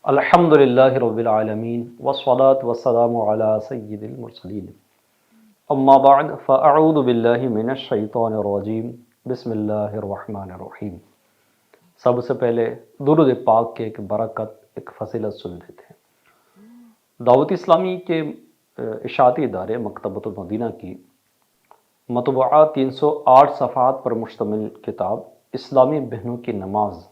الحمدللہ رب العالمین والصلاة والسلام علی سید المرسلین اما بعد فاعوذ باللہ من الشیطان الرجیم بسم اللہ الرحمن الرحیم۔ سب سے پہلے درود پاک کے ایک برکت ایک فضیلت سن لیتے ہیں۔ دعوت اسلامی کے اشاعتی ادارے مکتبۃ المدینہ کی مطبوعہ 308 صفحات پر مشتمل کتاب اسلامی بہنوں کی نماز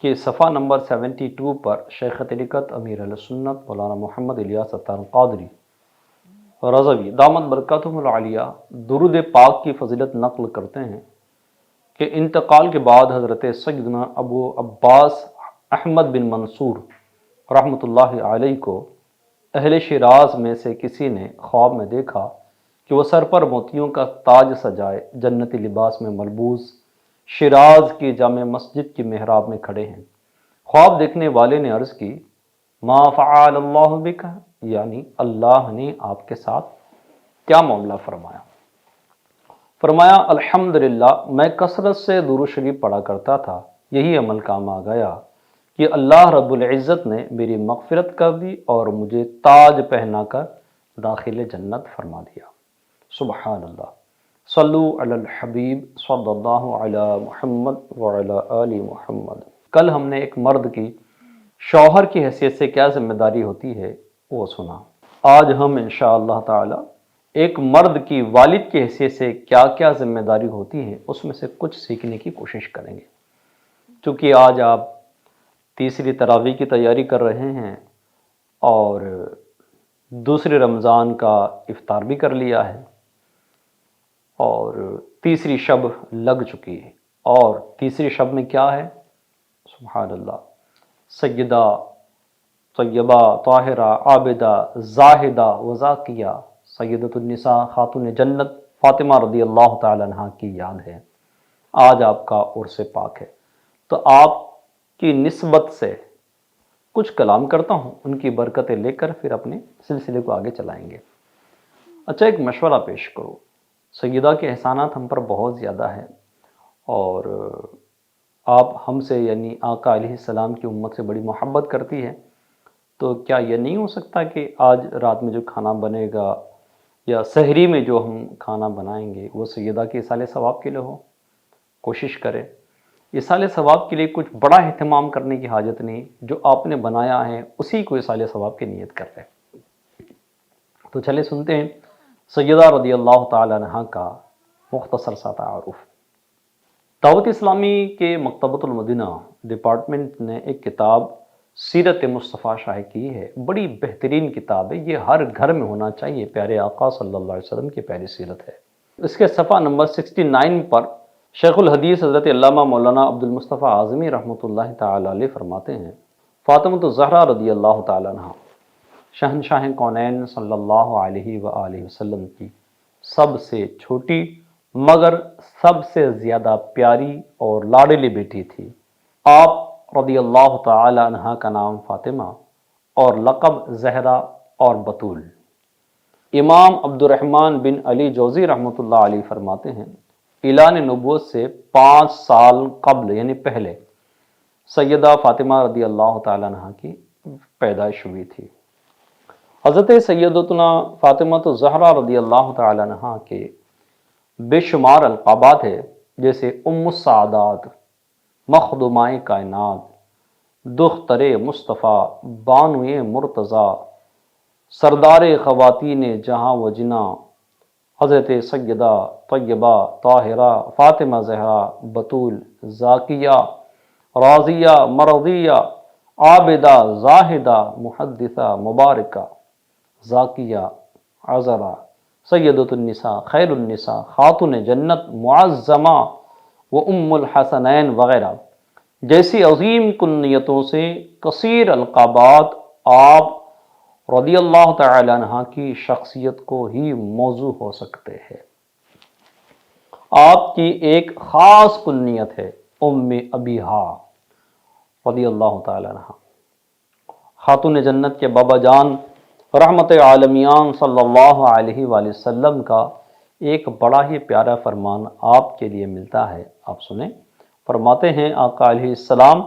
کہ صفحہ نمبر 72 پر شیخ طریقت امیر اہل سنت مولانا محمد الیاس عطار قادری رضوی دامت برکاتہم العالیہ درود پاک کی فضیلت نقل کرتے ہیں کہ انتقال کے بعد حضرت سیدنا ابو عباس احمد بن منصور رحمۃ اللہ علیہ کو اہل شیراز میں سے کسی نے خواب میں دیکھا کہ وہ سر پر موتیوں کا تاج سجائے جنتی لباس میں ملبوس شیراز کی جامع مسجد کی محراب میں کھڑے ہیں۔ خواب دیکھنے والے نے عرض کی ما فعل اللہ بک، یعنی اللہ نے آپ کے ساتھ کیا معاملہ فرمایا؟ فرمایا الحمدللہ، میں کثرت سے درود شریف پڑھا کرتا تھا، یہی عمل کام آ گیا کہ اللہ رب العزت نے میری مغفرت کر دی اور مجھے تاج پہنا کر داخل جنت فرما دیا۔ سبحان اللہ، صلو علی الحبیب صلی اللہ علی محمد وعلی آل محمد۔ کل ہم نے ایک مرد کی شوہر کی حیثیت سے کیا ذمہ داری ہوتی ہے وہ سنا۔ آج ہم انشاءاللہ تعالی ایک مرد کی والد کی حیثیت سے کیا کیا ذمہ داری ہوتی ہے اس میں سے کچھ سیکھنے کی کوشش کریں گے۔ چونکہ آج آپ تیسری تراویح کی تیاری کر رہے ہیں اور دوسرے رمضان کا افطار بھی کر لیا ہے اور تیسری شب لگ چکی ہے، اور تیسری شب میں کیا ہے؟ سبحان اللہ، سیدہ طیبہ طاہرہ عابدہ زاہدہ وزاکیہ سیدۃ النساء خاتون جنت فاطمہ رضی اللہ تعالی عنہ کی یاد ہے۔ آج آپ کا عرس پاک ہے، تو آپ کی نسبت سے کچھ کلام کرتا ہوں، ان کی برکتیں لے کر پھر اپنے سلسلے کو آگے چلائیں گے۔ اچھا، ایک مشورہ پیش کرو۔ سیدہ کے احسانات ہم پر بہت زیادہ ہیں، اور آپ ہم سے یعنی آقا علیہ السلام کی امت سے بڑی محبت کرتی ہے، تو کیا یہ نہیں ہو سکتا کہ آج رات میں جو کھانا بنے گا یا سحری میں جو ہم کھانا بنائیں گے وہ سیدہ کے ایصال ثواب کے لیے ہو؟ کوشش کریں۔ ایصال ثواب کے لیے کچھ بڑا اہتمام کرنے کی حاجت نہیں، جو آپ نے بنایا ہے اسی کو ایصال ثواب کی نیت کر لیں۔ تو چلے سنتے ہیں سیدہ رضی اللہ تعالی عنہ کا مختصر سا تعارف۔ دعوت اسلامی کے مکتبۃ المدینہ ڈپارٹمنٹ نے ایک کتاب سیرت مصطفیٰ شائع کی ہے، بڑی بہترین کتاب ہے، یہ ہر گھر میں ہونا چاہیے، پیارے آقا صلی اللہ علیہ وسلم کی پیاری سیرت ہے۔ اس کے صفحہ نمبر 69 پر شیخ الحدیث حضرت علامہ مولانا عبد المصطفیٰ اعظمی رحمۃ اللہ تعالی علیہ فرماتے ہیں فاطمۃ الزہرا رضی اللہ تعالی عنہ شہنشاہ کونین صلی اللہ علیہ وآلہ وسلم کی سب سے چھوٹی مگر سب سے زیادہ پیاری اور لاڈلی بیٹی تھی۔ آپ رضی اللہ تعالی عنہ کا نام فاطمہ اور لقب زہرا اور بطول۔ امام عبد الرحمن بن علی جوزی رحمۃ اللہ علیہ فرماتے ہیں اعلان نبوت سے 5 سال قبل یعنی پہلے سیدہ فاطمہ رضی اللہ تعالی عنہ کی پیدائش ہوئی تھی۔ حضرت سیدتنا فاطمہ الزہرا رضی اللہ تعالی عنہ کے بے شمار القابات ہے، جیسے ام السعادات، مخدومائے کائنات، دختر مصطفیٰ، بانوئے مرتضیٰ، سردار خواتین جہاں و جنا، حضرت سیدہ طیبہ طاہرہ فاطمہ زہرا بطول زاکیہ راضیہ مرضیہ عابدہ زاہدہ محدثہ مبارکہ زاکیہ عذرہ سیدۃ النساء خیر النساء خاتون جنت معظمہ و ام الحسنین وغیرہ جیسی عظیم کنیتوں سے کثیر القابات آپ رضی اللہ تعالی عنہ کی شخصیت کو ہی موضوع ہو سکتے ہیں۔ آپ کی ایک خاص کنیت ہے ام ابیہا رضی اللہ تعالی عنہ۔ خاتون جنت کے بابا جان رحمت عالمیان صلی اللہ علیہ وآلہ وسلم کا ایک بڑا ہی پیارا فرمان آپ کے لیے ملتا ہے، آپ سنیں۔ فرماتے ہیں آقا علیہ السلام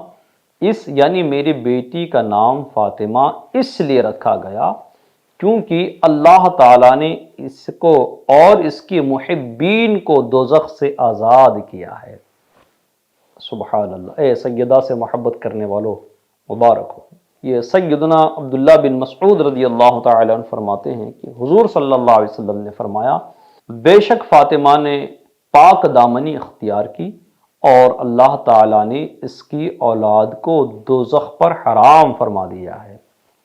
اس یعنی میری بیٹی کا نام فاطمہ اس لیے رکھا گیا کیونکہ اللہ تعالیٰ نے اس کو اور اس کی محبین کو دوزخ سے آزاد کیا ہے۔ سبحان اللہ۔ اے سیدہ سے محبت کرنے والوں مبارک ہو۔ یہ سیدنا عبداللہ بن مسعود رضی اللہ تعالی عنہ فرماتے ہیں کہ حضور صلی اللہ علیہ وسلم نے فرمایا، بے شک فاطمہ نے پاک دامنی اختیار کی اور اللہ تعالیٰ نے اس کی اولاد کو دوزخ پر حرام فرما دیا ہے۔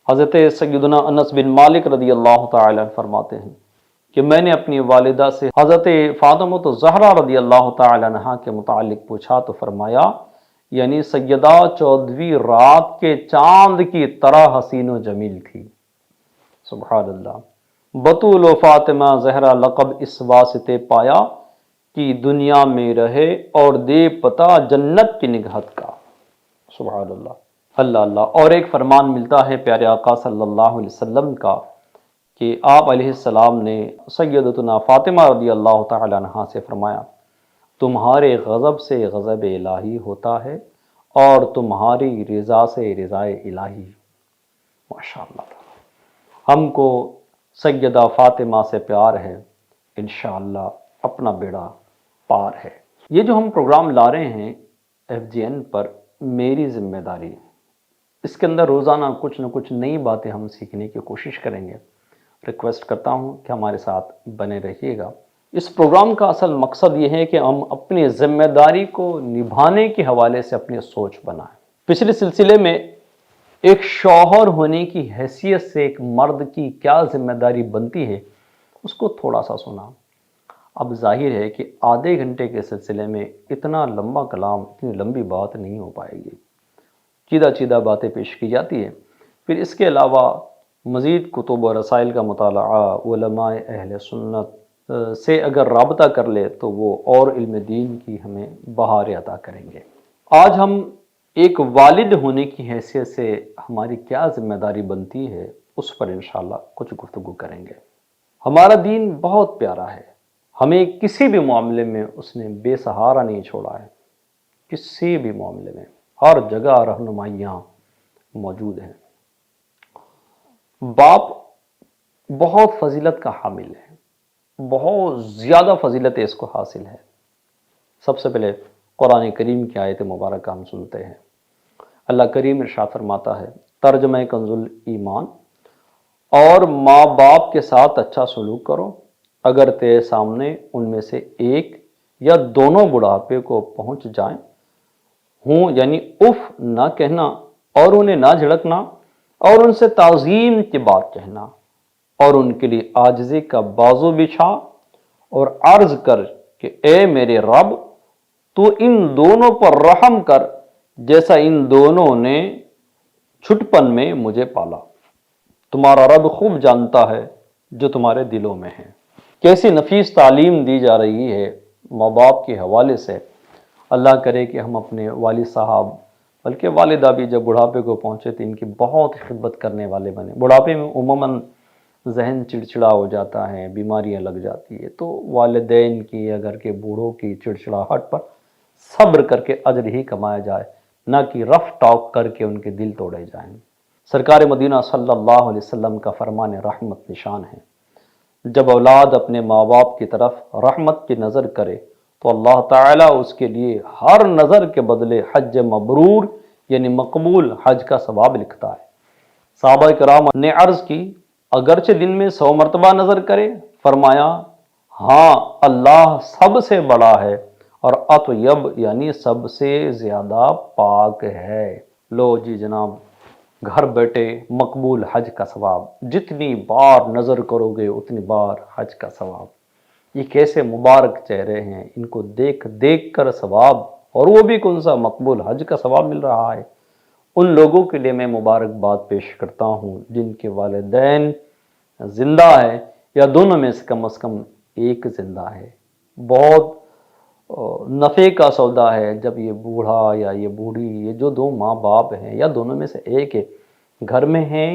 حضرت سیدنا انس بن مالک رضی اللہ تعالی عنہ فرماتے ہیں کہ میں نے اپنی والدہ سے حضرت فاطمہ الزہرا رضی اللہ تعالی عنہا کے متعلق پوچھا تو فرمایا، یعنی سیدہ 14ویں رات کے چاند کی طرح حسین و جمیل تھی۔ سبحان اللہ۔ بطول و فاطمہ زہرا لقب اس واسطے پایا کہ دنیا میں رہے اور دے پتہ جنت کی نگہت کا۔ سبحان اللہ۔ اللہ اللہ۔ اور ایک فرمان ملتا ہے پیارے آقا صلی اللہ علیہ وسلم کا کہ آپ علیہ السلام نے سیدتنا فاطمہ رضی اللہ تعالی عنہا سے فرمایا، تمہارے غضب سے غضب الہی ہوتا ہے اور تمہاری رضا سے رضا الہی۔ ماشاءاللہ۔ ہم کو سیدہ فاطمہ سے پیار ہے، انشاءاللہ اپنا بیڑا پار ہے۔ یہ جو ہم پروگرام لا رہے ہیں FGN پر، میری ذمہ داری، اس کے اندر روزانہ کچھ نہ کچھ نئی باتیں ہم سیکھنے کی کوشش کریں گے۔ ریکویسٹ کرتا ہوں کہ ہمارے ساتھ بنے رہیے گا۔ اس پروگرام کا اصل مقصد یہ ہے کہ ہم اپنی ذمہ داری کو نبھانے کے حوالے سے اپنی سوچ بنائیں۔ پچھلے سلسلے میں ایک شوہر ہونے کی حیثیت سے ایک مرد کی کیا ذمہ داری بنتی ہے اس کو تھوڑا سا سنا۔ اب ظاہر ہے کہ آدھے گھنٹے کے سلسلے میں اتنا لمبا کلام، اتنی لمبی بات نہیں ہو پائے گی، چیدہ چیدہ باتیں پیش کی جاتی ہیں۔ پھر اس کے علاوہ مزید کتب و رسائل کا مطالعہ، علماء اہل سنت سے اگر رابطہ کر لے تو وہ اور علم دین کی ہمیں بہاریں عطا کریں گے۔ آج ہم ایک والد ہونے کی حیثیت سے ہماری کیا ذمہ داری بنتی ہے اس پر انشاءاللہ کچھ گفتگو کریں گے۔ ہمارا دین بہت پیارا ہے، ہمیں کسی بھی معاملے میں اس نے بے سہارا نہیں چھوڑا ہے۔ کسی بھی معاملے میں ہر جگہ رہنمائیاں موجود ہیں۔ باپ بہت فضیلت کا حامل ہے، بہت زیادہ فضیلت اس کو حاصل ہے۔ سب سے پہلے قرآن کریم کی آیت مبارکہ ہم سنتے ہیں۔ اللہ کریم ارشاد فرماتا ہے، ترجمہ کنز ایمان، اور ماں باپ کے ساتھ اچھا سلوک کرو اگر تیرے سامنے ان میں سے ایک یا دونوں بڑھاپے کو پہنچ جائیں ہوں، یعنی اف نہ کہنا اور انہیں نہ جھڑکنا اور ان سے تعظیم کی بات کہنا، اور ان کے لیے عاجزی کا بازو بچھا اور عرض کر کہ اے میرے رب تو ان دونوں پر رحم کر جیسا ان دونوں نے چھٹپن میں مجھے پالا۔ تمہارا رب خوب جانتا ہے جو تمہارے دلوں میں ہے۔ کیسی نفیس تعلیم دی جا رہی ہے ماں باپ کے حوالے سے۔ اللہ کرے کہ ہم اپنے والد صاحب بلکہ والدہ بھی جب بڑھاپے کو پہنچے تو ان کی بہت خدمت کرنے والے بنے۔ بڑھاپے میں عموماً ذہن چڑچڑا ہو جاتا ہے، بیماریاں لگ جاتی ہے، تو والدین کی یا گھر کے بوڑھوں کی چڑچڑاہٹ پر صبر کر کے اجر ہی کمایا جائے، نہ کہ رف ٹاک کر کے ان کے دل توڑے جائیں۔ سرکار مدینہ صلی اللہ علیہ وسلم کا فرمان رحمت نشان ہے، جب اولاد اپنے ماں باپ کی طرف رحمت کی نظر کرے تو اللہ تعالیٰ اس کے لیے ہر نظر کے بدلے حج مبرور یعنی مقبول حج کا ثواب لکھتا ہے۔ صحابہ کرام نے عرض کی، اگرچہ دن میں 100 مرتبہ نظر کرے؟ فرمایا، ہاں، اللہ سب سے بڑا ہے اور اطیب یعنی سب سے زیادہ پاک ہے۔ لو جی جناب، گھر بیٹھے مقبول حج کا ثواب، جتنی بار نظر کرو گے اتنی بار حج کا ثواب۔ یہ کیسے مبارک چہرے ہیں، ان کو دیکھ دیکھ کر ثواب، اور وہ بھی کون سا مقبول حج کا ثواب مل رہا ہے۔ ان لوگوں کے لیے میں مبارکباد پیش کرتا ہوں جن کے والدین زندہ ہے یا دونوں میں سے کم ایک زندہ ہے۔ بہت نفع کا سودا ہے جب یہ بوڑھا یا یہ بوڑھی، یہ جو دو ماں باپ ہیں یا دونوں میں سے ایک ہے، گھر میں ہیں،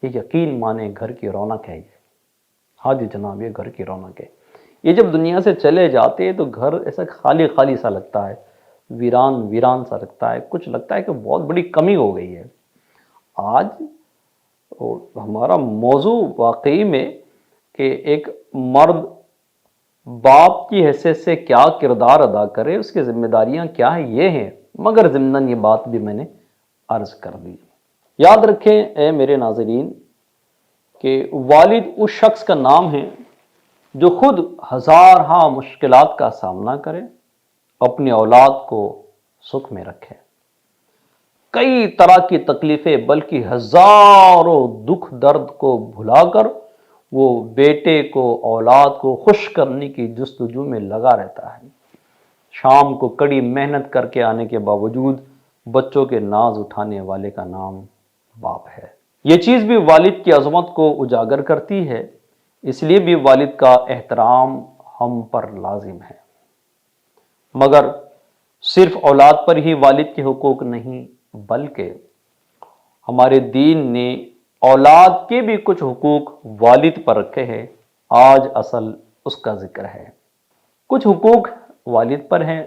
یہ یقین مانے گھر کی رونق ہے۔ یہ ہاں جی جناب، یہ گھر کی رونق ہے۔ یہ جب دنیا سے چلے جاتے ہیں تو گھر ایسا خالی خالی سا لگتا ہے، ویران ویران سا لگتا ہے، کچھ لگتا ہے کہ بہت بڑی کمی ہو گئی ہے۔ آج ہمارا موضوع واقعی میں کہ ایک مرد باپ کی حیثیت سے کیا کردار ادا کرے، اس کی ذمہ داریاں کیا ہیں، یہ ہیں، مگر ضمناً یہ بات بھی میں نے عرض کر دی۔ یاد رکھیں اے میرے ناظرین کہ والد اس شخص کا نام ہے جو خود ہزارہا مشکلات کا سامنا کرے، اپنی اولاد کو سکھ میں رکھے، کئی طرح کی تکلیفیں بلکہ ہزاروں دکھ درد کو بھلا کر وہ بیٹے کو، اولاد کو خوش کرنے کی جستجو میں لگا رہتا ہے۔ شام کو کڑی محنت کر کے آنے کے باوجود بچوں کے ناز اٹھانے والے کا نام باپ ہے۔ یہ چیز بھی والد کی عظمت کو اجاگر کرتی ہے، اس لیے بھی والد کا احترام ہم پر لازم ہے۔ مگر صرف اولاد پر ہی والد کے حقوق نہیں، بلکہ ہمارے دین نے اولاد کے بھی کچھ حقوق والد پر رکھے ہیں۔ آج اصل اس کا ذکر ہے۔ کچھ حقوق والد پر ہیں،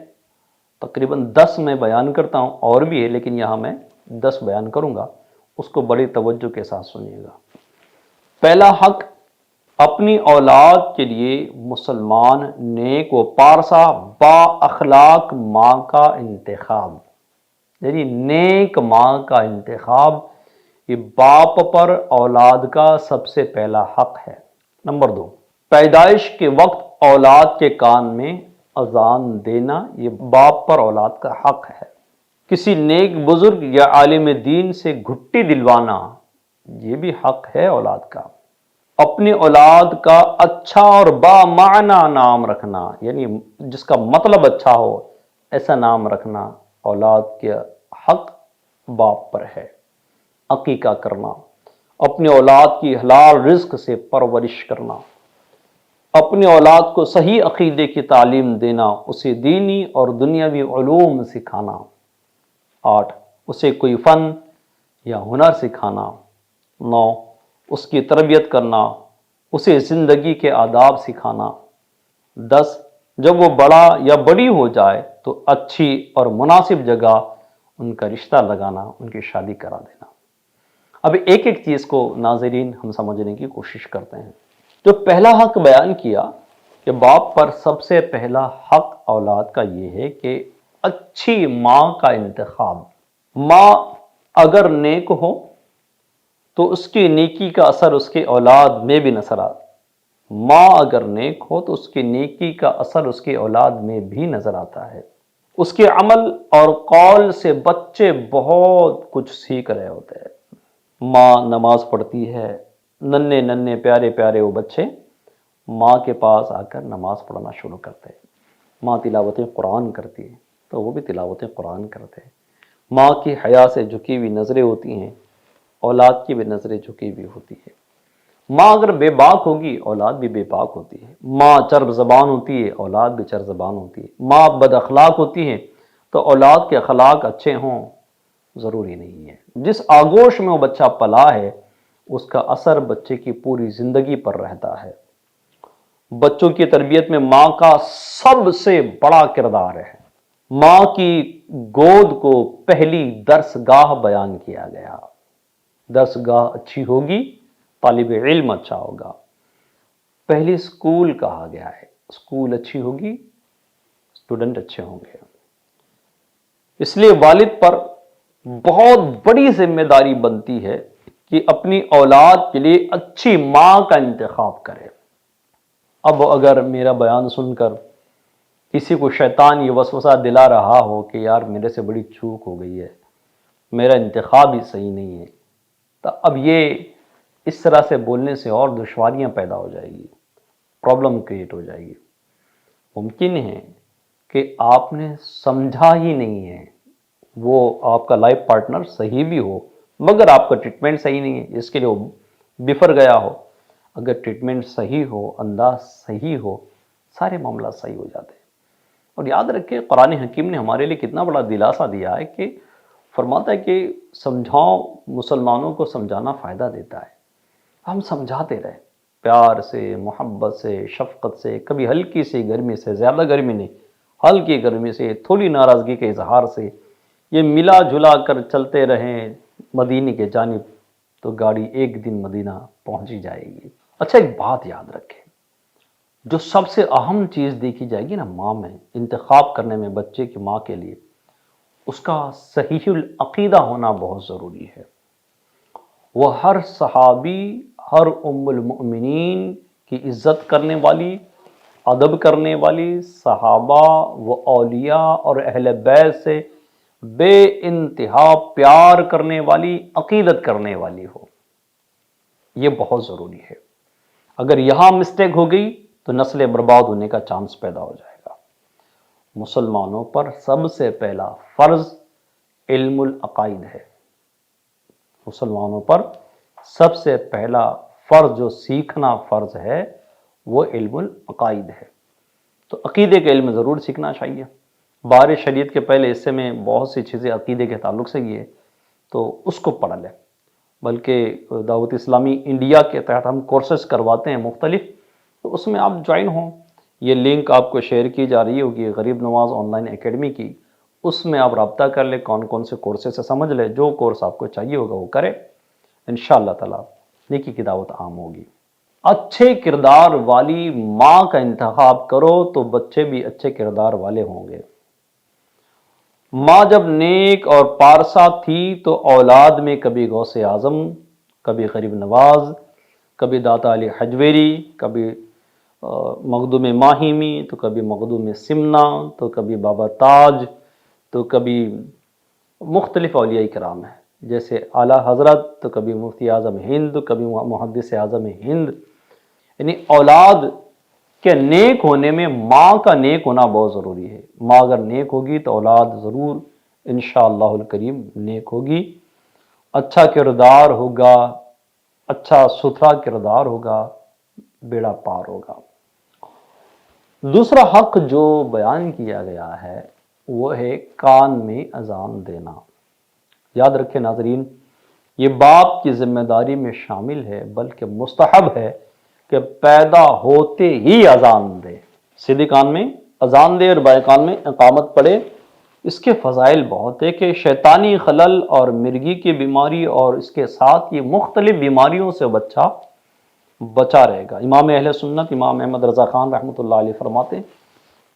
تقریباً 10 میں بیان کرتا ہوں، اور بھی ہے لیکن یہاں میں 10 بیان کروں گا، اس کو بڑی توجہ کے ساتھ سنیے گا۔ پہلا حق، اپنی اولاد کے لیے مسلمان نیک و پارسا با اخلاق ماں کا انتخاب، یعنی نیک ماں کا انتخاب، یہ باپ پر اولاد کا سب سے پہلا حق ہے۔ نمبر 2، پیدائش کے وقت اولاد کے کان میں اذان دینا، یہ باپ پر اولاد کا حق ہے۔ کسی نیک بزرگ یا عالم دین سے گھٹی دلوانا، یہ بھی حق ہے اولاد کا۔ اپنی اولاد کا اچھا اور بامعنی نام رکھنا، یعنی جس کا مطلب اچھا ہو ایسا نام رکھنا، اولاد کے حق باپ پر ہے۔ عقیقہ کرنا، اپنی اولاد کی حلال رزق سے پرورش کرنا، اپنی اولاد کو صحیح عقیدے کی تعلیم دینا، اسے دینی اور دنیاوی علوم سکھانا۔ 8، اسے کوئی فن یا ہنر سکھانا۔ 9، اس کی تربیت کرنا، اسے زندگی کے آداب سکھانا۔ 10، جب وہ بڑا یا بڑی ہو جائے تو اچھی اور مناسب جگہ ان کا رشتہ لگانا، ان کی شادی کرا دینا۔ اب ایک ایک چیز کو ناظرین ہم سمجھنے کی کوشش کرتے ہیں۔ جو پہلا حق بیان کیا کہ باپ پر سب سے پہلا حق اولاد کا یہ ہے کہ اچھی ماں کا انتخاب۔ ماں اگر نیک ہو تو اس کی نیکی کا اثر اس کے اولاد میں بھی نظر آتا۔ ماں اگر نیک ہو تو اس کی نیکی کا اثر اس کی اولاد میں بھی نظر آتا ہے۔ اس کے عمل اور قول سے بچے بہت کچھ سیکھ رہے ہوتے ہیں۔ ماں نماز پڑھتی ہے، ننھے ننھے پیارے پیارے وہ بچے ماں کے پاس آ کر نماز پڑھنا شروع کرتے ہیں۔ ماں تلاوت قرآن کرتی ہے تو وہ بھی تلاوت قرآن کرتے ہیں۔ ماں کی حیا سے جھکی ہوئی نظریں ہوتی ہیں، اولاد کی بھی نظریں جھکی ہوئی ہوتی ہے۔ ماں اگر بے باک ہوگی اولاد بھی بے باک ہوتی ہے۔ ماں چرب زبان ہوتی ہے، اولاد بھی چرب زبان ہوتی ہے۔ ماں بد اخلاق ہوتی ہے تو اولاد کے اخلاق اچھے ہوں ضروری نہیں ہے۔ جس آگوش میں وہ بچہ پلا ہے اس کا اثر بچے کی پوری زندگی پر رہتا ہے۔ بچوں کی تربیت میں ماں کا سب سے بڑا کردار ہے۔ ماں کی گود کو پہلی درسگاہ بیان کیا گیا۔ درسگاہ اچھی ہوگی، طالب علم اچھا ہوگا۔ پہلی اسکول کہا گیا ہے، اسکول اچھی ہوگی، اسٹوڈنٹ اچھے ہوں گے۔ اس لیے والد پر بہت بڑی ذمہ داری بنتی ہے کہ اپنی اولاد کے لیے اچھی ماں کا انتخاب کرے۔ اب اگر میرا بیان سن کر کسی کو شیطان یہ وسوسہ دلا رہا ہو کہ یار میرے سے بڑی چوک ہو گئی ہے، میرا انتخاب ہی صحیح نہیں ہے، تو اب یہ اس طرح سے بولنے سے اور دشواریاں پیدا ہو جائے گی، پرابلم کریٹ ہو جائے گی۔ ممکن ہے کہ آپ نے سمجھا ہی نہیں ہے، وہ آپ کا لائف پارٹنر صحیح بھی ہو مگر آپ کا ٹریٹمنٹ صحیح نہیں ہے، جس کے لیے وہ بفر گیا ہو۔ اگر ٹریٹمنٹ صحیح ہو، انداز صحیح ہو، سارے معاملات صحیح ہو جاتے ہیں۔ اور یاد رکھیں قرآن حکیم نے ہمارے لیے کتنا بڑا دلاسا دیا ہے کہ فرماتا ہے کہ سمجھاؤ، مسلمانوں کو سمجھانا فائدہ دیتا ہے۔ ہم سمجھاتے رہے پیار سے، محبت سے، شفقت سے، کبھی ہلکی سی گرمی سے، زیادہ گرمی نہیں، ہلکی گرمی سے، تھوڑی ناراضگی کے اظہار سے یہ ملا جلا کر چلتے رہیں مدینے کے جانب، تو گاڑی ایک دن مدینہ پہنچ ہی جائے گی۔ اچھا، ایک بات یاد رکھیں، جو سب سے اہم چیز دیکھی جائے گی نا ماں میں، انتخاب کرنے میں بچے کی ماں کے لیے، اس کا صحیح العقیدہ ہونا بہت ضروری ہے۔ وہ ہر صحابی، ہر ام المؤمنین کی عزت کرنے والی، ادب کرنے والی، صحابہ و اولیاء اور اہل بیت سے بے انتہا پیار کرنے والی، عقیدت کرنے والی ہو، یہ بہت ضروری ہے۔ اگر یہاں مسٹیک ہو گئی تو نسل برباد ہونے کا چانس پیدا ہو جائے گا۔ مسلمانوں پر سب سے پہلا فرض علم العقائد ہے۔ مسلمانوں پر سب سے پہلا فرض جو سیکھنا فرض ہے وہ علم العقائد ہے، تو عقیدے کا علم ضرور سیکھنا چاہیے۔ بار شریعت کے پہلے حصے میں بہت سی چیزیں عقیدے کے تعلق سے یہ ہے، تو اس کو پڑھ لیں۔ بلکہ دعوت اسلامی انڈیا کے تحت ہم کورسز کرواتے ہیں مختلف، تو اس میں آپ جوائن ہوں۔ یہ لنک آپ کو شیئر کی جا رہی ہوگی غریب نواز آن لائن اکیڈمی کی، اس میں آپ رابطہ کر لیں، کون کون سے کورسز سے سمجھ لیں، جو کورس آپ کو چاہیے ہوگا وہ کریں، انشاءاللہ تعالی نیکی کی دعوت عام ہوگی۔ اچھے کردار والی ماں کا انتخاب کرو تو بچے بھی اچھے کردار والے ہوں گے۔ ماں جب نیک اور پارسا تھی تو اولاد میں کبھی غوث اعظم، کبھی غریب نواز، کبھی داتا علی حجویری، کبھی مخدوم ماہیمی، تو کبھی مخدوم سمنا، تو کبھی بابا تاج، تو کبھی مختلف اولیاء کرام ہیں، جیسے اعلیٰ حضرت، تو کبھی مفتی اعظم ہند، کبھی محدث اعظم ہند۔ یعنی اولاد کے نیک ہونے میں ماں کا نیک ہونا بہت ضروری ہے۔ ماں اگر نیک ہوگی تو اولاد ضرور انشاءاللہ الکریم نیک ہوگی، اچھا کردار ہوگا، اچھا ستھرا کردار ہوگا، بیڑا پار ہوگا۔ دوسرا حق جو بیان کیا گیا ہے وہ ہے کان میں اذان دینا۔ یاد رکھیں ناظرین، یہ باپ کی ذمہ داری میں شامل ہے، بلکہ مستحب ہے کہ پیدا ہوتے ہی اذان دے، سیدھے کان میں اذان دے اور بائیں کان میں اقامت پڑھے۔ اس کے فضائل بہت ہے کہ شیطانی خلل اور مرگی کی بیماری اور اس کے ساتھ یہ مختلف بیماریوں سے بچہ بچا رہے گا۔ امام اہل سنت امام احمد رضا خان رحمۃ اللہ علیہ فرماتے ہیں،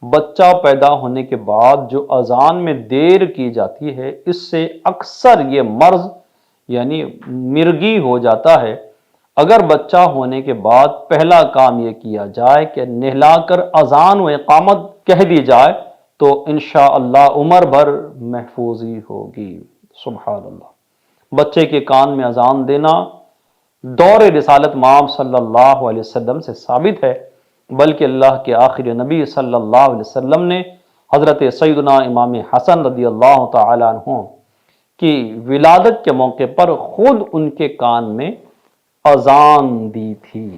بچہ پیدا ہونے کے بعد جو اذان میں دیر کی جاتی ہے، اس سے اکثر یہ مرض یعنی مرگی ہو جاتا ہے۔ اگر بچہ ہونے کے بعد پہلا کام یہ کیا جائے کہ نہلا کر اذان و اقامت کہہ دی جائے تو انشاءاللہ عمر بھر محفوظی ہوگی۔ سبحان اللہ۔ بچے کے کان میں اذان دینا دور رسالت مآب صلی اللہ علیہ وسلم سے ثابت ہے، بلکہ اللہ کے آخری نبی صلی اللہ علیہ وسلم نے حضرت سیدنا امام حسن رضی اللہ تعالی عنہ کی ولادت کے موقع پر خود ان کے کان میں اذان دی تھی۔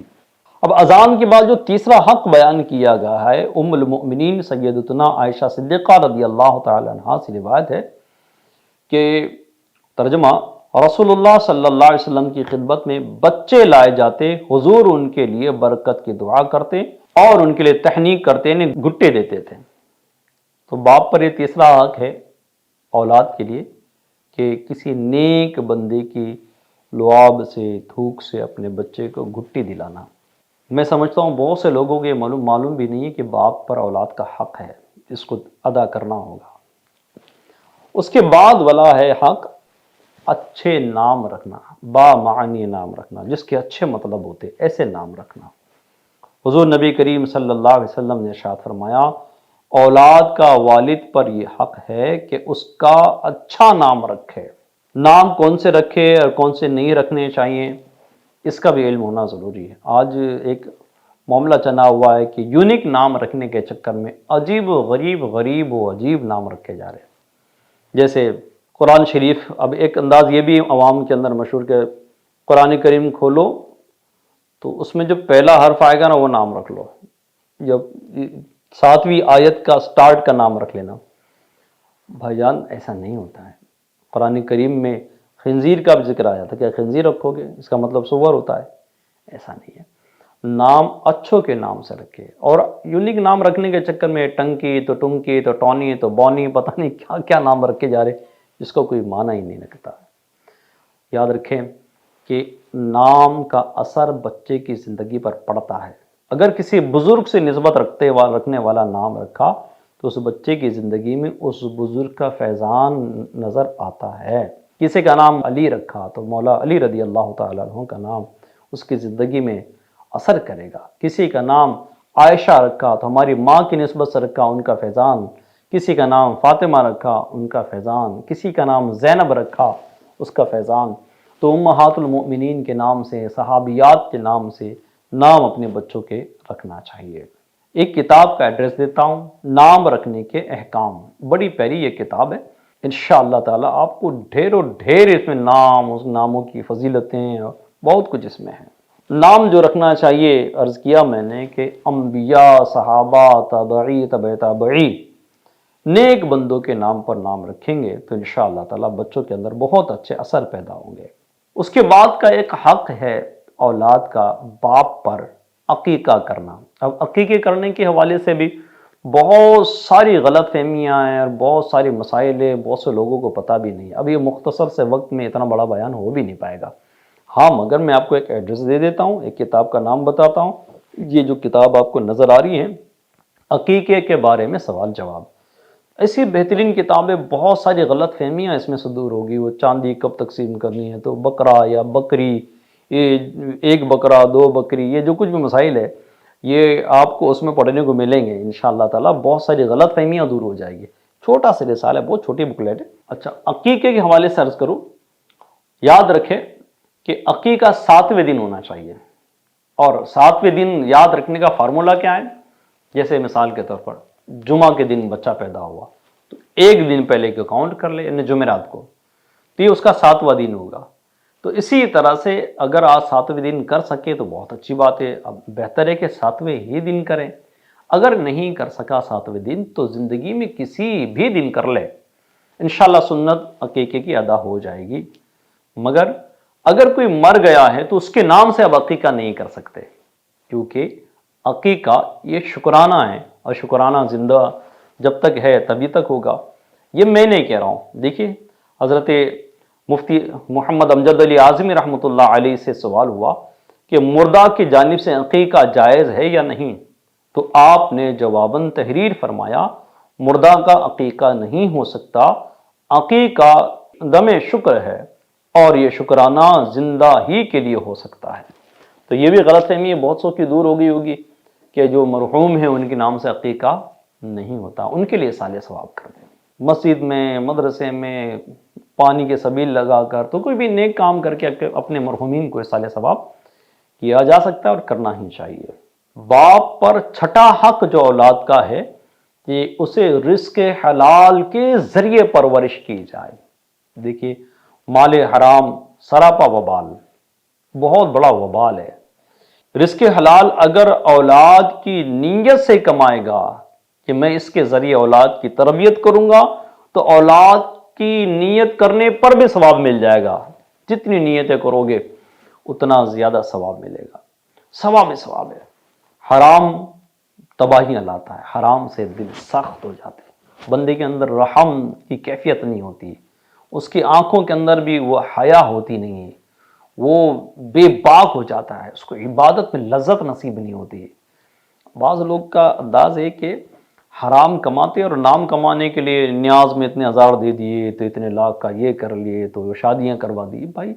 اب اذان کے بعد جو تیسرا حق بیان کیا گیا ہے، ام المؤمنین سیدتنا عائشہ صدیقہ رضی اللہ تعالی عنہا سے روایت ہے کہ ترجمہ، رسول اللہ صلی اللہ علیہ وسلم کی خدمت میں بچے لائے جاتے، حضور ان کے لیے برکت کی دعا کرتے اور ان کے لیے تہنیک کرتے، انہیں گٹے دیتے تھے۔ تو باپ پر یہ تیسرا حق ہے اولاد کے لیے کہ کسی نیک بندے کی لعاب سے، تھوک سے اپنے بچے کو گھٹی دلانا۔ میں سمجھتا ہوں بہت سے لوگوں کو یہ معلوم بھی نہیں ہے کہ باپ پر اولاد کا حق ہے، اس کو ادا کرنا ہوگا۔ اس کے بعد والا ہے حق اچھے نام رکھنا، با معنی نام رکھنا، جس کے اچھے مطلب ہوتے، ایسے نام رکھنا۔ حضور نبی کریم صلی اللہ علیہ وسلم نے ارشاد فرمایا، اولاد کا والد پر یہ حق ہے کہ اس کا اچھا نام رکھے۔ نام کون سے رکھے اور کون سے نہیں رکھنے چاہیے، اس کا بھی علم ہونا ضروری ہے۔ آج ایک معاملہ چنا ہوا ہے کہ یونیک نام رکھنے کے چکر میں عجیب و غریب و عجیب نام رکھے جا رہے ہیں۔ جیسے قرآن شریف، اب ایک انداز یہ بھی عوام کے اندر مشہور کہ قرآن کریم کھولو تو اس میں جو پہلا حرف آئے گا نا وہ نام رکھ لو، جب 7ویں آیت کا سٹارٹ کا نام رکھ لینا۔ بھائی جان ایسا نہیں ہوتا ہے۔ قرآن کریم میں خنزیر کا بھی ذکر آیا تھا، کیا خنزیر رکھو گے، اس کا مطلب سور ہوتا ہے؟ ایسا نہیں ہے۔ نام اچھوں کے نام سے رکھے، اور یونیک نام رکھنے کے چکر میں ٹنکی تو ٹنکی تو ٹونی تو بونی، پتہ نہیں کیا کیا نام رکھے جا رہے جس کو کوئی معنی ہی نہیں رکھتا۔ یاد رکھیں کہ نام کا اثر بچے کی زندگی پر پڑتا ہے۔ اگر کسی بزرگ سے نسبت رکھنے والا نام رکھا تو اس بچے کی زندگی میں اس بزرگ کا فیضان نظر آتا ہے۔ کسی کا نام علی رکھا تو مولا علی رضی اللہ تعالیٰ عنہ کا نام اس کی زندگی میں اثر کرے گا۔ کسی کا نام عائشہ رکھا تو ہماری ماں کی نسبت سے رکھا، ان کا فیضان۔ کسی کا نام فاطمہ رکھا، ان کا فیضان۔ کسی کا نام زینب رکھا، اس کا فیضان۔ تو امہات المؤمنین کے نام سے، صحابیات کے نام سے نام اپنے بچوں کے رکھنا چاہیے۔ ایک کتاب کا ایڈریس دیتا ہوں، نام رکھنے کے احکام، بڑی پیاری یہ کتاب ہے۔ انشاءاللہ تعالی آپ کو ڈھیروں ڈھیر اس میں نام، اس ناموں کی فضیلتیں، بہت کچھ اس میں ہے۔ نام جو رکھنا چاہیے، عرض کیا میں نے کہ انبیاء، صحابہ، تابعی، تبع تابعی، نیک بندوں کے نام پر نام رکھیں گے تو انشاءاللہ تعالی بچوں کے اندر بہت اچھے اثر پیدا ہوں گے۔ اس کے بعد کا ایک حق ہے اولاد کا باپ پر عقیقہ کرنا۔ اب عقیقے کرنے کے حوالے سے بھی بہت ساری غلط فہمیاں ہیں اور بہت ساری مسائل ہیں، بہت سے لوگوں کو پتہ بھی نہیں۔ اب یہ مختصر سے وقت میں اتنا بڑا بیان ہو بھی نہیں پائے گا۔ ہاں مگر میں آپ کو ایک ایڈریس دے دیتا ہوں، ایک کتاب کا نام بتاتا ہوں۔ یہ جو کتاب آپ کو نظر آ رہی ہے، عقیقے کے بارے میں سوال جواب، ایسی بہترین کتابیں، بہت ساری غلط فہمیاں اس میں سے دور ہوگی۔ وہ چاندی کب تقسیم کرنی ہے، تو بکرا یا بکری، یہ ایک بکرا دو بکری، یہ جو کچھ بھی مسائل ہے یہ آپ کو اس میں پڑھنے کو ملیں گے انشاءاللہ تعالی۔ بہت ساری غلط فہمیاں دور ہو جائے گی۔ چھوٹا سا رسالہ ہے، بہت چھوٹی بکلیٹ ہے۔ اچھا، عقیقے کے حوالے سے عرض کروں، یاد رکھیں کہ عقیقہ 7ویں دن ہونا چاہیے، اور 7ویں دن یاد رکھنے کا فارمولا کیا ہے؟ جیسے مثال کے طور پر جمعہ کے دن بچہ پیدا ہوا تو ایک دن پہلے کو کاؤنٹ کر لے، یعنی جمعرات کو، تو یہ اس کا 7واں دن ہوگا۔ تو اسی طرح سے اگر آج 7ویں دن کر سکے تو بہت اچھی بات ہے۔ اب بہتر ہے کہ 7ویں ہی دن کریں۔ اگر نہیں کر سکا 7ویں دن تو زندگی میں کسی بھی دن کر لے، انشاءاللہ سنت عقیقے کی ادا ہو جائے گی۔ مگر اگر کوئی مر گیا ہے تو اس کے نام سے اب عقیقہ نہیں کر سکتے، کیونکہ عقیقہ یہ شکرانہ ہے، اور شکرانہ زندہ جب تک ہے تبھی تک ہوگا۔ یہ میں نہیں کہہ رہا ہوں۔ دیکھیے، حضرت مفتی محمد امجد علی اعظمی رحمۃ اللہ علیہ سے سوال ہوا کہ مردہ کی جانب سے عقیقہ جائز ہے یا نہیں، تو آپ نے جواباً تحریر فرمایا مردہ کا عقیقہ نہیں ہو سکتا، عقیقہ دم شکر ہے، اور یہ شکرانہ زندہ ہی کے لیے ہو سکتا ہے۔ تو یہ بھی غلط فہمی بہت سو کی دور ہو گئی ہوگی کہ جو مرحوم ہیں ان کے نام سے عقیقہ نہیں ہوتا، ان کے لیے سال ثواب کر دیں۔ مسجد میں، مدرسے میں پانی کے سبیل لگا کر، تو کوئی بھی نیک کام کر کے اپنے مرحومین کو سال ثواب کیا جا سکتا ہے، اور کرنا ہی چاہیے۔ باپ پر چھٹا حق جو اولاد کا ہے کہ اسے رزق حلال کے ذریعے پرورش کی جائے۔ دیکھیے، مال حرام سراپا وبال، بہت بڑا وبال ہے۔ رزق حلال اگر اولاد کی نیت سے کمائے گا کہ میں اس کے ذریعے اولاد کی تربیت کروں گا، تو اولاد کی نیت کرنے پر بھی ثواب مل جائے گا۔ جتنی نیتیں کرو گے اتنا زیادہ ثواب ملے گا، ثواب ثواب ہے۔ حرام تباہیاں لاتا ہے، حرام سے دل سخت ہو جاتے ہیں، بندے کے اندر رحم کی کیفیت نہیں ہوتی، اس کی آنکھوں کے اندر بھی وہ حیا ہوتی نہیں ہے، وہ بے باک ہو جاتا ہے، اس کو عبادت میں لذت نصیب نہیں ہوتی ہے۔ بعض لوگ کا انداز ہے کہ حرام کماتے اور نام کمانے کے لیے نیاز میں اتنے ہزار دے دیے تو اتنے لاکھ کا یہ کر لیے تو شادیاں کروا دی۔ بھائی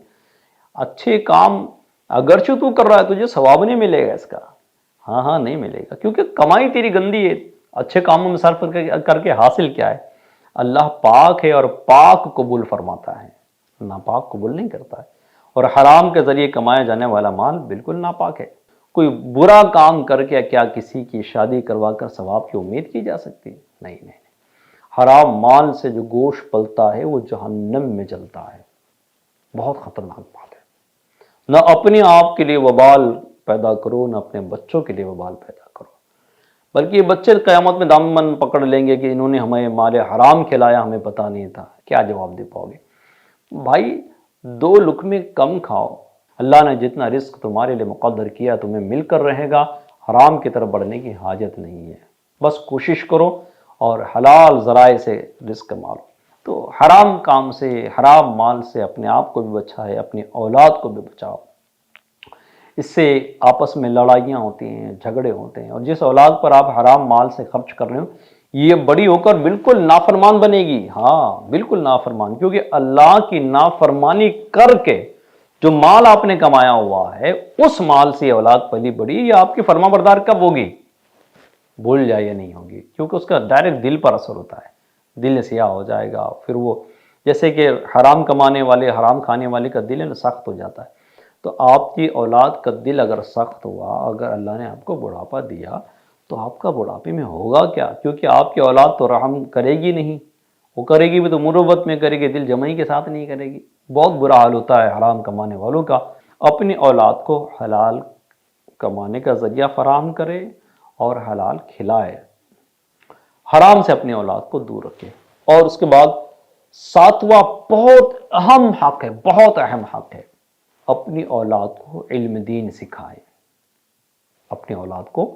اچھے کام اگرچہ تو کر رہا ہے تجھے ثواب نہیں ملے گا اس کا، ہاں نہیں ملے گا، کیونکہ کمائی تیری گندی ہے۔ اچھے کاموں میں صرف کر کے حاصل کیا ہے؟ اللہ پاک ہے اور پاک قبول فرماتا ہے، ناپاک قبول نہیں کرتا ہے۔ اور حرام کے ذریعے کمایا جانے والا مال بالکل ناپاک ہے۔ کوئی برا کام کر کے کیا کسی کی شادی کروا کر ثواب کی امید کی جا سکتی؟ نہیں۔ حرام مال سے جو گوشت پلتا ہے وہ جہنم میں جلتا ہے، بہت خطرناک بات ہے۔ نہ اپنے آپ کے لیے وبال پیدا کرو، نہ اپنے بچوں کے لیے وبال پیدا کرو، بلکہ یہ بچے قیامت میں دامن پکڑ لیں گے کہ انہوں نے ہمیں مال حرام کھلایا، ہمیں پتہ نہیں تھا۔ کیا جواب دے پاؤ گے؟ بھائی 2 لقمے کم کھاؤ، اللہ نے جتنا رزق تمہارے لیے مقدر کیا تمہیں مل کر رہے گا، حرام کی طرف بڑھنے کی حاجت نہیں ہے، بس کوشش کرو اور حلال ذرائع سے رزق کما لو۔ تو حرام کام سے، حرام مال سے اپنے آپ کو بھی بچائے، اپنی اولاد کو بھی بچاؤ۔ اس سے آپس میں لڑائیاں ہوتی ہیں، جھگڑے ہوتے ہیں، اور جس اولاد پر آپ حرام مال سے خرچ کر رہے ہو یہ بڑی ہو کر بالکل نافرمان بنے گی، ہاں بالکل نافرمان، کیونکہ اللہ کی نافرمانی کر کے جو مال آپ نے کمایا ہوا ہے اس مال سے اولاد پلی بڑی، یہ آپ کی فرما بردار کب ہوگی؟ بھول جائے نہیں ہوگی، کیونکہ اس کا ڈائریکٹ دل پر اثر ہوتا ہے، دل سیاہ ہو جائے گا، پھر وہ جیسے کہ حرام کمانے والے، حرام کھانے والے کا دل ہے نا سخت ہو جاتا ہے۔ تو آپ کی اولاد کا دل اگر سخت ہوا، اگر اللہ نے آپ کو بڑھاپا دیا تو آپ کا بڑھاپے میں ہوگا کیا؟ کیونکہ آپ کی اولاد تو رحم کرے گی نہیں، وہ کرے گی بھی تو مروت میں کرے گی، دل جمعی کے ساتھ نہیں کرے گی۔ بہت برا حال ہوتا ہے حرام کمانے والوں کا۔ اپنی اولاد کو حلال کمانے کا ذریعہ فراہم کرے اور حلال کھلائے، حرام سے اپنی اولاد کو دور رکھے۔ اور اس کے بعد ساتواں بہت اہم حق ہے، بہت اہم حق ہے، اپنی اولاد کو علم دین سکھائے، اپنی اولاد کو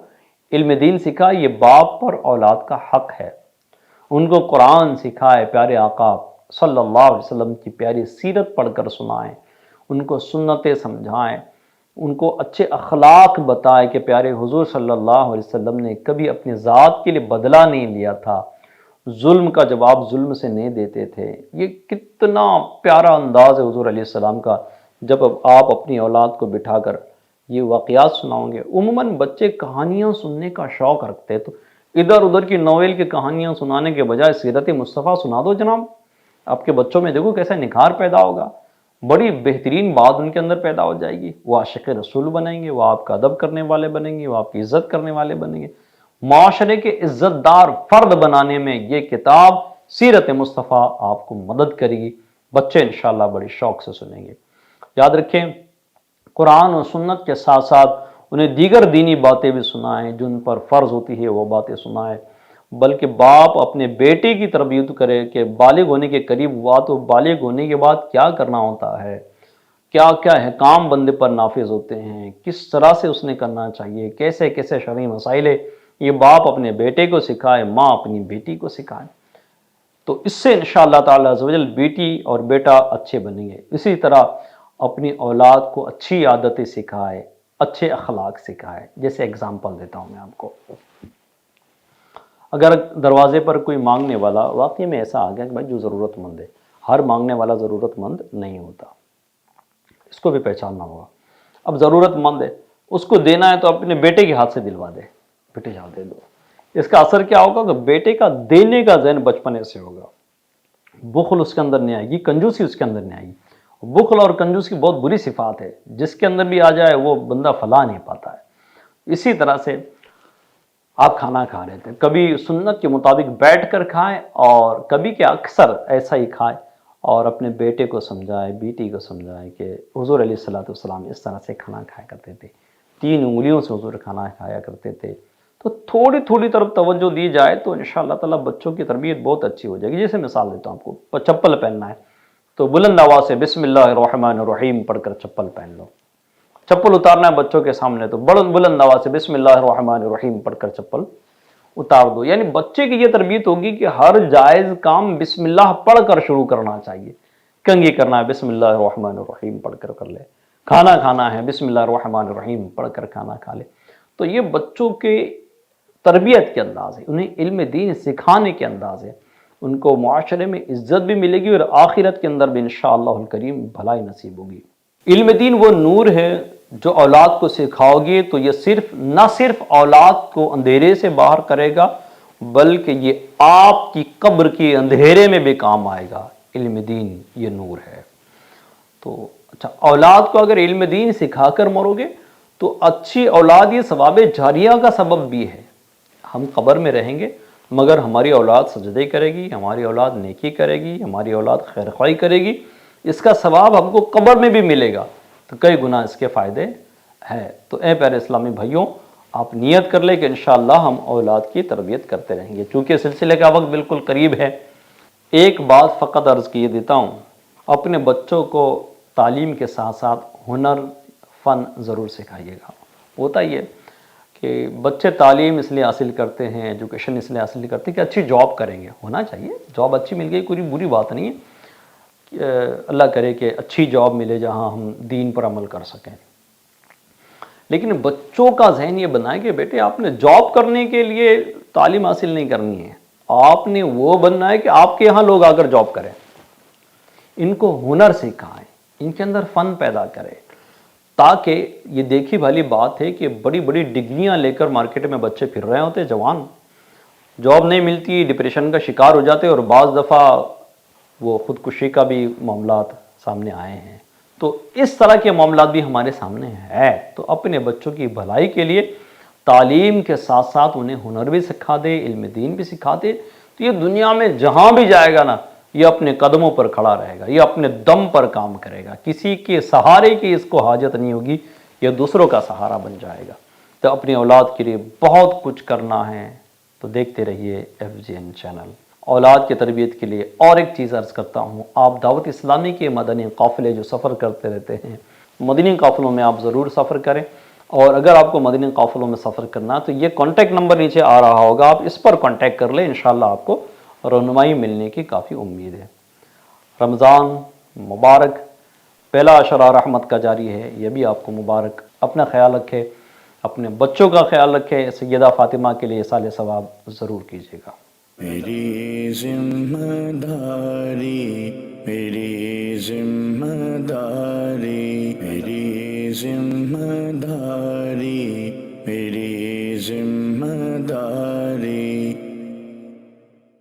علم دین سکھائے، یہ باپ پر اولاد کا حق ہے۔ ان کو قرآن سکھائے، پیارے آقا صلی اللہ علیہ وسلم کی پیاری سیرت پڑھ کر سنائیں، ان کو سنتیں سمجھائیں، ان کو اچھے اخلاق بتائیں کہ پیارے حضور صلی اللہ علیہ وسلم نے کبھی اپنی ذات کے لیے بدلہ نہیں لیا تھا، ظلم کا جواب ظلم سے نہیں دیتے تھے۔ یہ کتنا پیارا انداز ہے حضور علیہ السلام کا، جب آپ اپنی اولاد کو بٹھا کر یہ واقعات سناؤں گے۔ عموماً بچے کہانیاں سننے کا شوق رکھتے ہیں، تو ادھر ادھر کی ناول کی کہانیاں سنانے کے بجائے سیرت مصطفیٰ سنا دو جناب، آپ کے بچوں میں دیکھو کیسا نکھار پیدا ہوگا، بڑی بہترین بات ان کے اندر پیدا ہو جائے گی، وہ عاشق رسول بنیں گے، وہ آپ کا ادب کرنے والے بنیں گے، وہ آپ کی عزت کرنے والے بنیں گے۔ معاشرے کے عزت دار فرد بنانے میں یہ کتاب سیرت مصطفیٰ آپ کو مدد کرے گی، بچے انشاءاللہ بڑی شوق سے سنیں گے۔ یاد رکھیں، قرآن و سنت کے ساتھ ساتھ انہیں دیگر دینی باتیں بھی سنائیں، جن پر فرض ہوتی ہے وہ باتیں سنائیں، بلکہ باپ اپنے بیٹے کی تربیت کرے کہ بالغ ہونے کے قریب ہوا تو بالغ ہونے کے بعد کیا کرنا ہوتا ہے، کیا کیا احکام بندے پر نافذ ہوتے ہیں، کس طرح سے اس نے کرنا چاہیے، کیسے کیسے شرعی مسائل ہے، یہ باپ اپنے بیٹے کو سکھائے، ماں اپنی بیٹی کو سکھائے، تو اس سے انشاءاللہ تعالی عز و جل بیٹی اور بیٹا اچھے بنیں گے۔ اسی طرح اپنی اولاد کو اچھی عادتیں سکھائے، اچھے اخلاق سکھائے۔ جیسے اگزامپل دیتا ہوں میں آپ کو، اگر دروازے پر کوئی مانگنے والا واقعی میں ایسا آ گیا کہ بھائی جو ضرورت مند ہے، ہر مانگنے والا ضرورت مند نہیں ہوتا، اس کو بھی پہچاننا ہوگا۔ اب ضرورت مند ہے، اس کو دینا ہے تو اپنے بیٹے کے ہاتھ سے دلوا دے، بیٹے جا دے دو، اس کا اثر کیا ہوگا کہ بیٹے کا دینے کا ذہن بچپنے سے ہوگا، بخل اس کے اندر نہیں آئے گی، کنجوسی اس کے اندر نہیں آئے گی۔ بخل اور کنجوسی کی بہت بری صفات ہے، جس کے اندر بھی آ جائے وہ بندہ فلاح نہیں پاتا ہے۔ اسی طرح سے آپ کھانا کھا رہے تھے، کبھی سنت کے مطابق بیٹھ کر کھائیں اور کبھی کہ اکثر ایسا ہی کھائیں، اور اپنے بیٹے کو سمجھائے، بیٹی کو سمجھائے کہ حضور علیہ الصلوۃ والسلام اس طرح سے کھانا کھایا کرتے تھے، 3 انگلیوں سے حضور کھانا کھایا کرتے تھے۔ تو تھوڑی تھوڑی طرف توجہ دی جائے تو انشاءاللہ تعالی بچوں کی تربیت بہت اچھی ہو جائے گی۔ جیسے مثال دیتا ہوں آپ کو، چپل پہننا ہے تو بلند آواز سے بسم اللہ الرحمن الرحیم پڑھ کر چپل پہن لو۔ چپل اتارنا ہے بچوں کے سامنے تو بلند آواز سے بسم اللہ الرحمن الرحیم پڑھ کر چپل اتار دو۔ یعنی بچے کی یہ تربیت ہوگی کہ ہر جائز کام بسم اللہ پڑھ کر شروع کرنا چاہیے۔ کنگھی کرنا ہے بسم اللہ الرحمن الرحیم پڑھ کر کر لے، کھانا کھانا ہے بسم اللہ الرحمن الرحیم پڑھ کر کھانا کھا لے۔ تو یہ بچوں کے تربیت کے انداز ہے، انہیں علم دین سکھانے کے انداز ہے، ان کو معاشرے میں عزت بھی ملے گی اور آخرت کے اندر بھی انشاءاللہ الکریم بھلائی نصیب ہوگی۔ علم دین وہ نور ہے جو اولاد کو سکھاؤ گے تو یہ نہ صرف اولاد کو اندھیرے سے باہر کرے گا، بلکہ یہ آپ کی قبر کے اندھیرے میں بھی کام آئے گا۔ علم دین یہ نور ہے۔ تو اچھا، اولاد کو اگر علم دین سکھا کر مرو گے تو اچھی اولاد یہ ثواب جاریہ کا سبب بھی ہے۔ ہم قبر میں رہیں گے مگر ہماری اولاد سجدے کرے گی، ہماری اولاد نیکی کرے گی، ہماری اولاد خیر خواہی کرے گی، اس کا ثواب ہم کو قبر میں بھی ملے گا، تو کئی گنا اس کے فائدے ہیں۔ تو اے پیارے اسلامی بھائیوں، آپ نیت کر لیں کہ انشاءاللہ ہم اولاد کی تربیت کرتے رہیں گے۔ چونکہ سلسلے کا وقت بالکل قریب ہے، ایک بات فقط عرض کیے دیتا ہوں، اپنے بچوں کو تعلیم کے ساتھ ساتھ ہنر فن ضرور سکھائیے گا۔ ہوتا یہ کہ بچے تعلیم اس لیے حاصل کرتے ہیں، ایجوکیشن اس لیے حاصل کرتے ہیں کہ اچھی جاب کریں گے، ہونا چاہیے، جاب اچھی مل گئی کوئی بری بات نہیں ہے، اللہ کرے کہ اچھی جاب ملے جہاں ہم دین پر عمل کر سکیں۔ لیکن بچوں کا ذہن یہ بنائے کہ بیٹے آپ نے جاب کرنے کے لیے تعلیم حاصل نہیں کرنی ہے، آپ نے وہ بننا ہے کہ آپ کے یہاں لوگ آ کر جاب کریں، ان کو ہنر سکھائیں، ان کے اندر فن پیدا کریں، تاکہ یہ دیکھی بھالی بات ہے کہ بڑی بڑی ڈگریاں لے کر مارکیٹ میں بچے پھر رہے ہوتے، جوان، جاب نہیں ملتی، ڈپریشن کا شکار ہو جاتے، اور بعض دفعہ وہ خودکشی کا بھی معاملات سامنے آئے ہیں۔ تو اس طرح کے معاملات بھی ہمارے سامنے ہے، تو اپنے بچوں کی بھلائی کے لیے تعلیم کے ساتھ ساتھ انہیں ہنر بھی سکھا دے، علم دین بھی سکھا دے، تو یہ دنیا میں جہاں بھی جائے گا نا، یہ اپنے قدموں پر کھڑا رہے گا، یہ اپنے دم پر کام کرے گا، کسی کے سہارے کی اس کو حاجت نہیں ہوگی، یہ دوسروں کا سہارا بن جائے گا۔ تو اپنی اولاد کے لیے بہت کچھ کرنا ہے، تو دیکھتے رہیے FGN چینل۔ اولاد کی تربیت کے لیے اور ایک چیز عرض کرتا ہوں، آپ دعوت اسلامی کے مدنی قافلے جو سفر کرتے رہتے ہیں، مدنی قافلوں میں آپ ضرور سفر کریں، اور اگر آپ کو مدنی قافلوں میں سفر کرنا تو یہ کانٹیکٹ نمبر نیچے آ رہا ہوگا، آپ اس پر کانٹیکٹ کر لیں، انشاءاللہ آپ کو رہنمائی ملنے کی کافی امید ہے۔ رمضان مبارک، پہلا عشرہ رحمت کا جاری ہے، یہ بھی آپ کو مبارک۔ اپنا خیال رکھے، اپنے بچوں کا خیال رکھے، سیدہ فاطمہ کے لیے ایصال ثواب ضرور کیجیے گا۔ میری ذمہ داری، میری ذمہ داری، میری ذمہ داری، میری ذمہ